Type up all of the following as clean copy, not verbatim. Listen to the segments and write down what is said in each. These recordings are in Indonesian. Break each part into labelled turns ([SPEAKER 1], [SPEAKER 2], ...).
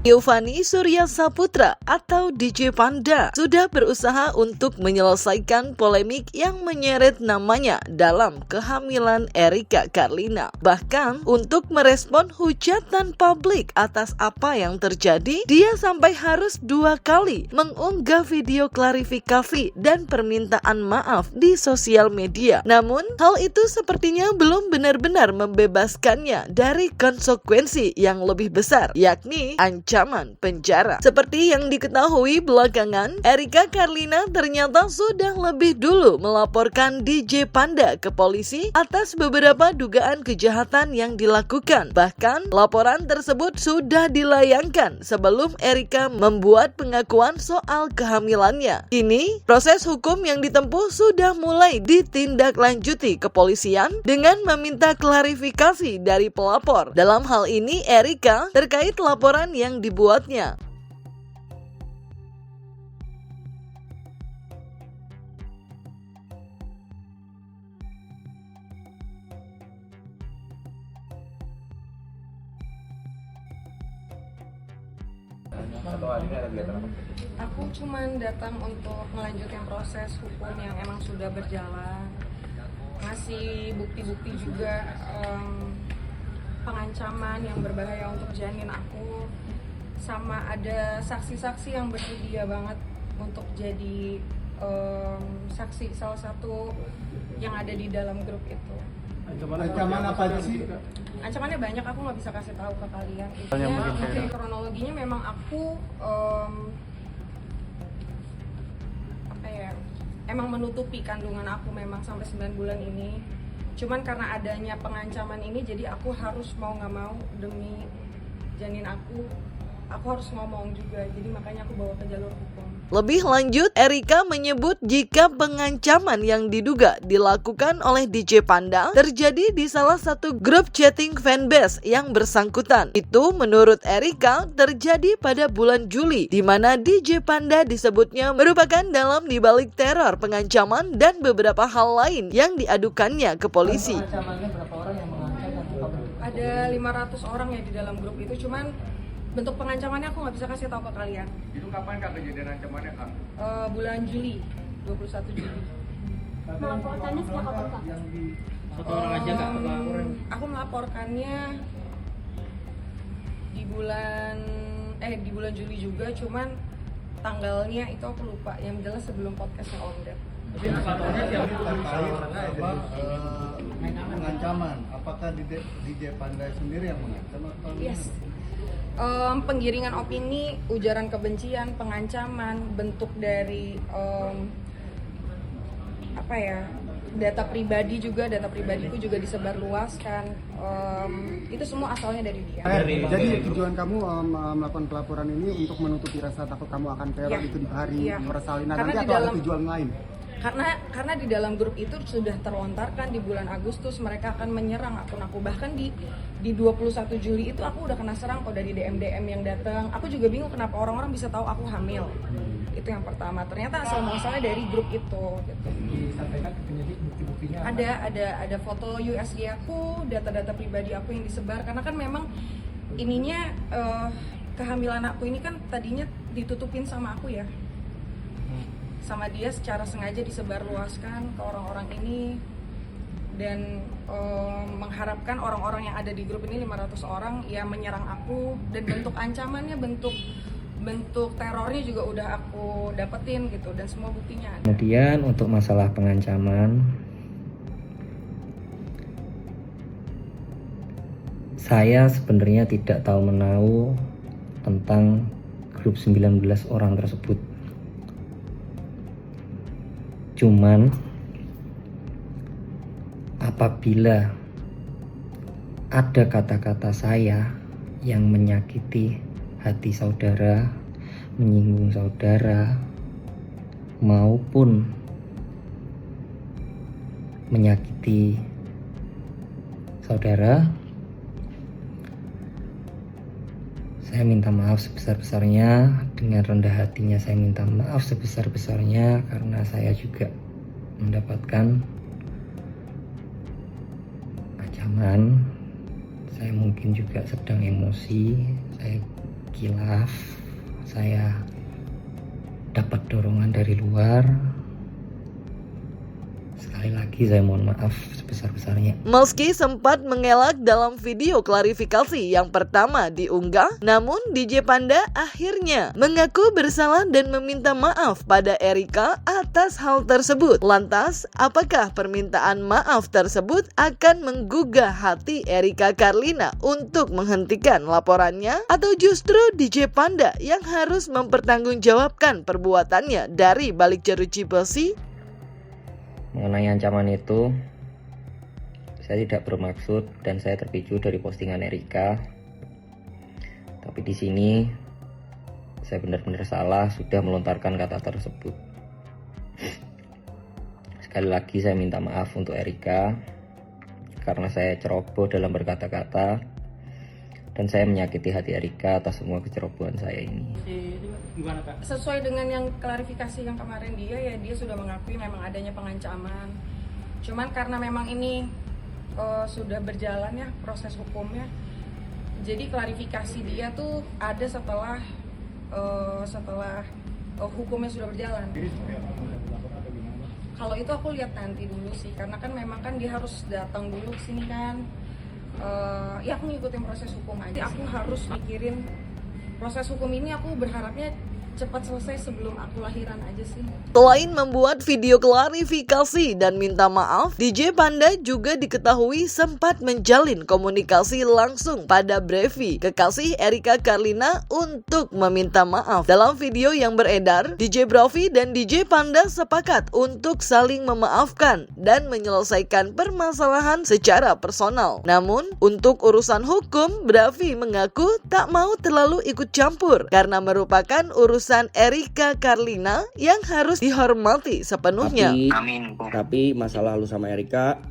[SPEAKER 1] Giovanni Surya Saputra atau DJ Panda sudah berusaha untuk menyelesaikan polemik yang menyeret namanya dalam kehamilan Erika Carlina. Bahkan untuk merespon hujatan publik atas apa yang terjadi, dia sampai harus 2 kali mengunggah video klarifikasi dan permintaan maaf di sosial media. Namun, hal itu sepertinya belum benar-benar membebaskannya dari konsekuensi yang lebih besar, yakni ancaman penjara. Seperti yang diketahui belakangan, Erika Carlina ternyata sudah lebih dulu melaporkan DJ Panda ke polisi atas beberapa dugaan kejahatan yang dilakukan. Bahkan, laporan tersebut sudah dilayangkan sebelum Erika membuat pengakuan soal kehamilannya. Kini, proses hukum yang ditempuh sudah mulai ditindaklanjuti kepolisian dengan meminta klarifikasi dari pelapor. Dalam hal ini, Erika terkait laporan yang dibuatnya.
[SPEAKER 2] Aku cuman datang untuk melanjutkan proses hukum yang emang sudah berjalan, ngasih bukti-bukti juga, pengancaman yang berbahaya untuk janin aku, sama ada saksi-saksi yang bersedia banget untuk jadi saksi salah satu yang ada di dalam grup itu.
[SPEAKER 3] Ancaman apa aja sih?
[SPEAKER 2] Ancamannya banyak, aku nggak bisa kasih tahu ke kalian. Intinya kronologinya memang aku emang menutupi kandungan aku memang sampai 9 bulan ini. Cuman karena adanya pengancaman ini, jadi aku harus mau nggak mau demi janin aku harus ngomong juga. Jadi makanya aku bawa ke jalur hukum.
[SPEAKER 1] Lebih lanjut, Erika menyebut jika pengancaman yang diduga dilakukan oleh DJ Panda terjadi di salah satu grup chatting fanbase yang bersangkutan. Itu menurut Erika terjadi pada bulan Juli, di mana DJ Panda disebutnya merupakan dalam dibalik teror pengancaman dan beberapa hal lain yang diadukannya ke polisi.
[SPEAKER 2] Ada 500 orang ya di dalam grup itu, cuman bentuk pengancamannya aku nggak bisa kasih tahu ke kalian.
[SPEAKER 4] Itu kapan Kak kejadian ancamannya Kak?
[SPEAKER 2] Bulan Juli, 21 Juli.
[SPEAKER 5] Melaporkannya sejak kapan Kak?
[SPEAKER 6] Satu orang aja Kak?
[SPEAKER 2] Aku melaporkannya di bulan Juli juga, cuman tanggalnya itu aku lupa. Yang jelas sebelum podcastnya on Dead.
[SPEAKER 6] Tapi laporannya siapa?
[SPEAKER 3] Pengancaman, apakah DJ Panda sendiri yang mengancam atau?
[SPEAKER 2] Yes. Penggiringan opini, ujaran kebencian, pengancaman, bentuk dari data pribadiku juga disebarluaskan. Itu semua asalnya dari dia.
[SPEAKER 3] Jadi tujuan kamu melakukan pelaporan ini untuk menutupi rasa takut kamu akan teror itu di hari persalinan nanti, atau ada tujuan lain?
[SPEAKER 2] Karena di dalam grup itu sudah terlontarkan di bulan Agustus mereka akan menyerang akun aku. Bahkan di 21 Juli itu aku udah kena serang kok dari DM yang datang. Aku juga bingung kenapa orang-orang bisa tahu aku hamil. Itu yang pertama. Ternyata asal muasalnya dari grup itu gitu.
[SPEAKER 6] Disampaikan ke penyidik bukti-buktinya.
[SPEAKER 2] Ada foto USG aku, data-data pribadi aku yang disebar, karena kan memang ininya kehamilan aku ini kan tadinya ditutupin sama aku ya. Sama dia secara sengaja disebarluaskan ke orang-orang ini, dan mengharapkan orang-orang yang ada di grup ini 500 orang ya menyerang aku, dan bentuk ancamannya, bentuk terornya juga udah aku dapetin gitu, dan semua buktinya ada.
[SPEAKER 7] Kemudian untuk masalah pengancaman, saya sebenarnya tidak tahu menahu tentang grup 19 orang tersebut. Cuman apabila ada kata-kata saya yang menyakiti hati saudara, menyinggung saudara, maupun menyakiti saudara, saya minta maaf sebesar-besarnya. Dengan rendah hatinya saya minta maaf sebesar-besarnya, karena saya juga mendapatkan ancaman. Saya mungkin juga sedang emosi, saya kilaf, saya dapat dorongan dari luar. Sekali lagi saya mohon maaf sebesar-besarnya.
[SPEAKER 1] Meski sempat mengelak dalam video klarifikasi yang pertama diunggah, namun DJ Panda akhirnya mengaku bersalah dan meminta maaf pada Erika atas hal tersebut. Lantas, apakah permintaan maaf tersebut akan menggugah hati Erika Carlina untuk menghentikan laporannya? Atau justru DJ Panda yang harus mempertanggungjawabkan perbuatannya dari balik jeruji besi?
[SPEAKER 7] Mengenai ancaman itu, saya tidak bermaksud dan saya terpicu dari postingan Erika. Tapi di sini saya benar-benar salah sudah melontarkan kata tersebut. Sekali lagi saya minta maaf untuk Erika karena saya ceroboh dalam berkata-kata dan saya menyakiti hati Erika atas semua kecerobohan saya ini.
[SPEAKER 6] Gimana Kak?
[SPEAKER 2] Sesuai dengan yang klarifikasi yang kemarin dia sudah mengakui memang adanya pengancaman. Cuman karena memang ini sudah berjalan ya proses hukumnya, jadi klarifikasi dia tuh ada setelah hukumnya sudah berjalan. Kalau itu aku lihat nanti dulu sih, karena kan memang kan dia harus datang dulu ke sini kan. Ya aku ngikutin proses hukum aja. Aku harus mikirin proses hukum ini, aku berharapnya cepat selesai sebelum aku lahiran aja sih.
[SPEAKER 1] Selain membuat video klarifikasi dan minta maaf, DJ Panda juga diketahui sempat menjalin komunikasi langsung pada Brevi, kekasih Erika Carlina, untuk meminta maaf. Dalam video yang beredar, DJ Brevi dan DJ Panda sepakat untuk saling memaafkan dan menyelesaikan permasalahan secara personal. Namun, untuk urusan hukum, Brevi mengaku tak mau terlalu ikut campur karena merupakan urusan Erika Carlina yang harus dihormati sepenuhnya.
[SPEAKER 8] Tapi masalah lu sama Erika,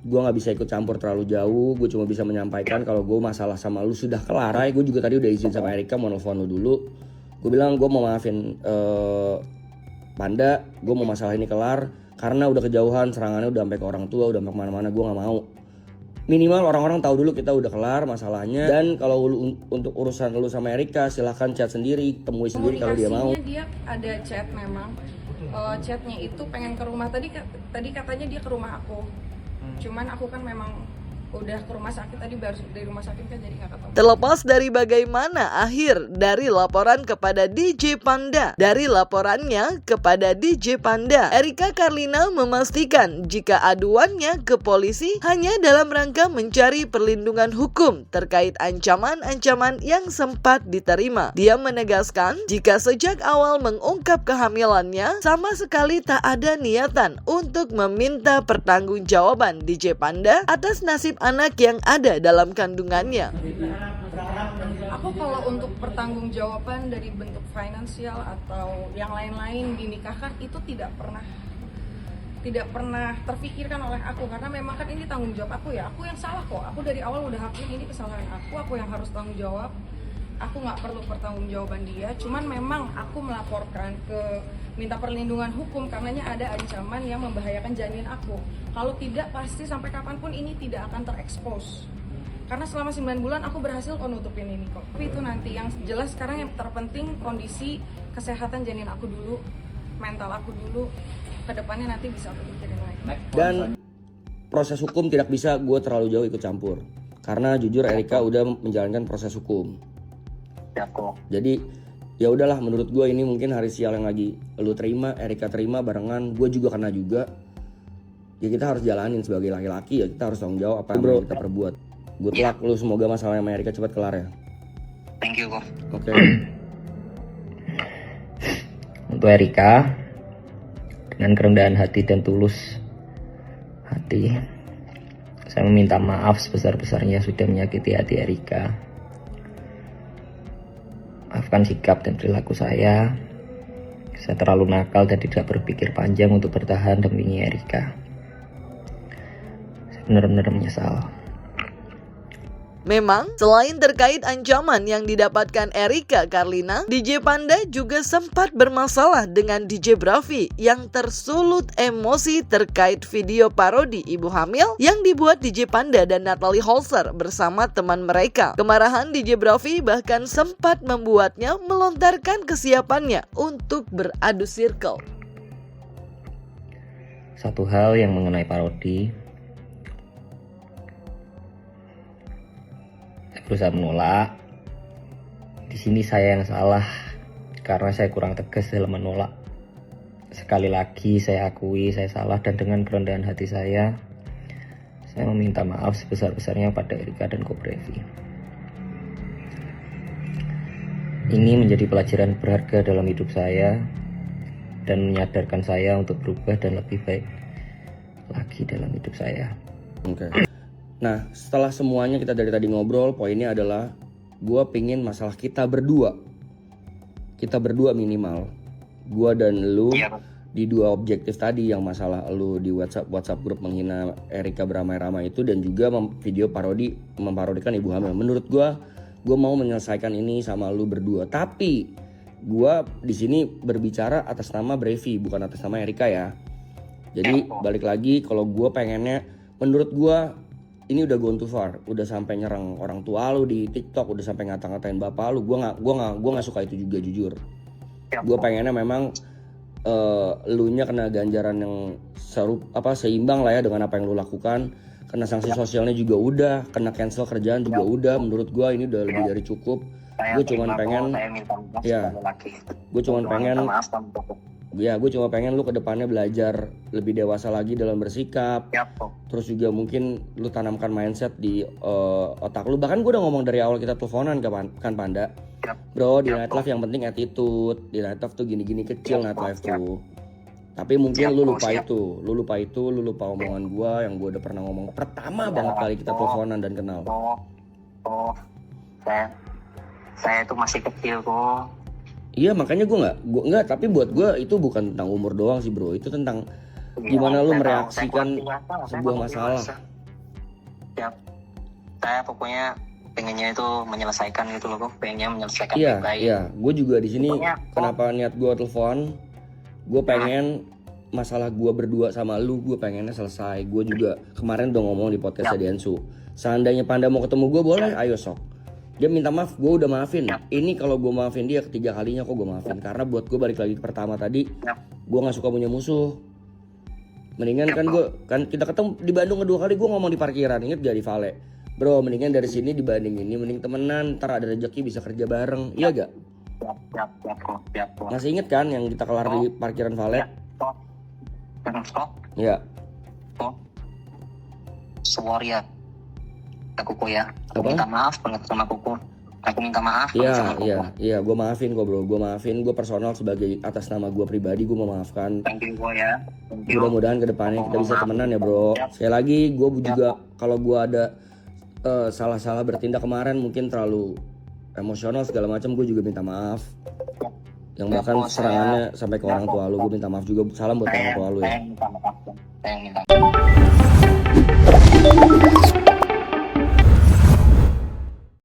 [SPEAKER 8] gue nggak bisa ikut campur terlalu jauh. Gue cuma bisa menyampaikan kalau gue masalah sama lu sudah kelar. Gue juga tadi udah izin sama Erika mau nelfon lu dulu. Gue bilang gue mau maafin Panda, gue mau masalah ini kelar karena udah kejauhan, serangannya udah sampai ke orang tua, udah sampai kemana-mana. Gue nggak mau. Minimal orang-orang tahu dulu kita udah kelar masalahnya. Dan kalau untuk urusan lu sama Erika, silahkan chat sendiri, temui sendiri kalau dia mau.
[SPEAKER 2] Dia ada chat memang. Chatnya itu pengen ke rumah, tadi katanya dia ke rumah aku. Cuman aku kan memang udah ke rumah sakit, tadi baru dari rumah sakit kan, jadi nggak ketemu.
[SPEAKER 1] Terlepas dari bagaimana akhir dari laporan kepada DJ Panda, dari laporannya kepada DJ Panda, Erika Carlina memastikan jika aduannya ke polisi hanya dalam rangka mencari perlindungan hukum terkait ancaman-ancaman yang sempat diterima. Dia menegaskan jika sejak awal mengungkap kehamilannya sama sekali tak ada niatan untuk meminta pertanggungjawaban DJ Panda atas nasib anak yang ada dalam kandungannya.
[SPEAKER 2] Aku kalau untuk pertanggungjawaban dari bentuk finansial atau yang lain-lain dinikahkan itu tidak pernah terpikirkan oleh aku, karena memang kan ini tanggung jawab aku ya. Aku yang salah kok. Aku dari awal udah akuin ini kesalahan aku yang harus tanggung jawab. Aku nggak perlu pertanggungjawaban dia. Cuman memang aku melaporkan minta perlindungan hukum karenanya ada ancaman yang membahayakan janin aku. Kalau tidak, pasti sampai kapanpun ini tidak akan terekspos. Karena selama 9 bulan aku berhasil nutupin ini kok. Tapi itu nanti yang jelas sekarang yang terpenting kondisi kesehatan janin aku dulu, mental aku dulu. Kedepannya nanti bisa aku pikirin lagi.
[SPEAKER 8] Dan proses hukum tidak bisa gue terlalu jauh ikut campur. Karena jujur Erika udah menjalankan proses hukum. Jadi ya udahlah, menurut gue ini mungkin hari sial yang lagi lu terima, Erika terima barengan, gue juga kena juga. Ya kita harus jalanin sebagai laki-laki, ya kita harus tanggung jawab apa yang kita perbuat. Good luck lu, semoga masalah sama Erika cepat kelar ya.
[SPEAKER 7] Thank you kok.
[SPEAKER 8] Oke.
[SPEAKER 7] Untuk Erika, dengan kerendahan hati dan tulus hati, saya meminta maaf sebesar-besarnya sudah menyakiti hati Erika. Maafkan sikap dan perilaku saya. Saya terlalu nakal dan tidak berpikir panjang untuk bertahan demi Erika. Saya benar-benar menyesal.
[SPEAKER 1] Memang, selain terkait ancaman yang didapatkan Erika Carlina, DJ Panda juga sempat bermasalah dengan DJ Bravi yang tersulut emosi terkait video parodi ibu hamil yang dibuat DJ Panda dan Natalie Holzer bersama teman mereka. Kemarahan DJ Bravi bahkan sempat membuatnya melontarkan kesiapannya untuk beradu circle.
[SPEAKER 7] Satu hal yang mengenai parodi, saya berusaha menolak. Di sini saya yang salah karena saya kurang tegas dalam menolak. Sekali lagi saya akui saya salah, dan dengan kerendahan hati saya meminta maaf sebesar-besarnya pada Erika dan Kobrevi. Ini menjadi pelajaran berharga dalam hidup saya dan menyadarkan saya untuk berubah dan lebih baik lagi dalam hidup saya.
[SPEAKER 8] Oke. Nah, setelah semuanya kita dari tadi ngobrol, poinnya adalah gue pingin masalah kita berdua minimal, gue dan lu di dua objektif tadi, yang masalah lu di WhatsApp grup menghina Erika beramai-ramai itu, dan juga video parodi memparodikan ibu hamil. Menurut gue mau menyelesaikan ini sama lu berdua, tapi gue di sini berbicara atas nama Bravi, bukan atas nama Erika ya. Jadi balik lagi, kalau gue pengennya, menurut gue ini udah gone too far, udah sampai nyerang orang tua lu di TikTok, udah sampai ngata-ngatain bapak lu. Gue nggak suka itu juga, jujur. Gue pengennya memang elunya kena ganjaran yang seimbang lah ya dengan apa yang lu lakukan. Kena sanksi sosialnya juga udah, kena cancel kerjaan juga udah. Menurut gue ini udah lebih dari cukup. Gue cuman pengen lu kedepannya belajar lebih dewasa lagi dalam bersikap. Terus juga mungkin lu tanamkan mindset di otak lu. Bahkan gue udah ngomong dari awal kita teleponan kan Panda. Bro, di nightlife yang penting attitude. Di nightlife tuh gini-gini kecil nightlife tuh. Tapi mungkin lu lupa itu. Lu lupa omongan gue yang gue udah pernah ngomong pertama banget kali kita teleponan dan kenal.
[SPEAKER 9] Saya itu masih kecil kok.
[SPEAKER 8] Iya, makanya gue nggak. Tapi buat gue itu bukan tentang umur doang sih bro. Itu tentang gimana lu mereaksikan sebuah masalah.
[SPEAKER 9] Saya pokoknya pengennya itu menyelesaikan gitu loh, pengennya menyelesaikan baik-baik.
[SPEAKER 8] Iya. Gue juga di sini kenapa niat gue telepon. Gue pengen masalah gue berdua sama lu, gue pengennya selesai. Gue juga kemarin udah ngomong di podcast Densu. Seandainya Panda mau ketemu gue, boleh, ayo sok. Dia minta maaf, gue udah maafin. Ini kalau gue maafin dia ketiga kalinya kok gue maafin. Karena buat gue balik lagi ke pertama tadi, gue nggak suka punya musuh. Mendingan kan kita ketemu di Bandung kedua kali gue ngomong di parkiran, inget gak di Vale? Bro, mendingan dari sini dibanding ini, mending temenan, ntar ada rezeki bisa kerja bareng, iya gak?
[SPEAKER 9] Siap.
[SPEAKER 8] Masih inget kan yang kita kelar di parkiran Vale? Iya.
[SPEAKER 9] Sorry ya, Kuku ya. Aku
[SPEAKER 8] Apa?
[SPEAKER 9] minta maaf banget sama Kuku. Aku minta maaf sama Kuku.
[SPEAKER 8] Iya, gue maafin kok bro, gue personal sebagai atas nama gue pribadi, gue memaafkan.
[SPEAKER 9] Thank you ya.
[SPEAKER 8] Mudah-mudahan kedepannya kita bisa temenan ya bro. Sekali lagi gue juga kalau gue ada salah-salah bertindak kemarin mungkin terlalu emosional segala macam, gue juga minta maaf. Yang bahkan serangannya sampai ke orang tua lu, gue minta maaf juga. Salam buat orang tua lu ya.
[SPEAKER 9] Saya minta maaf.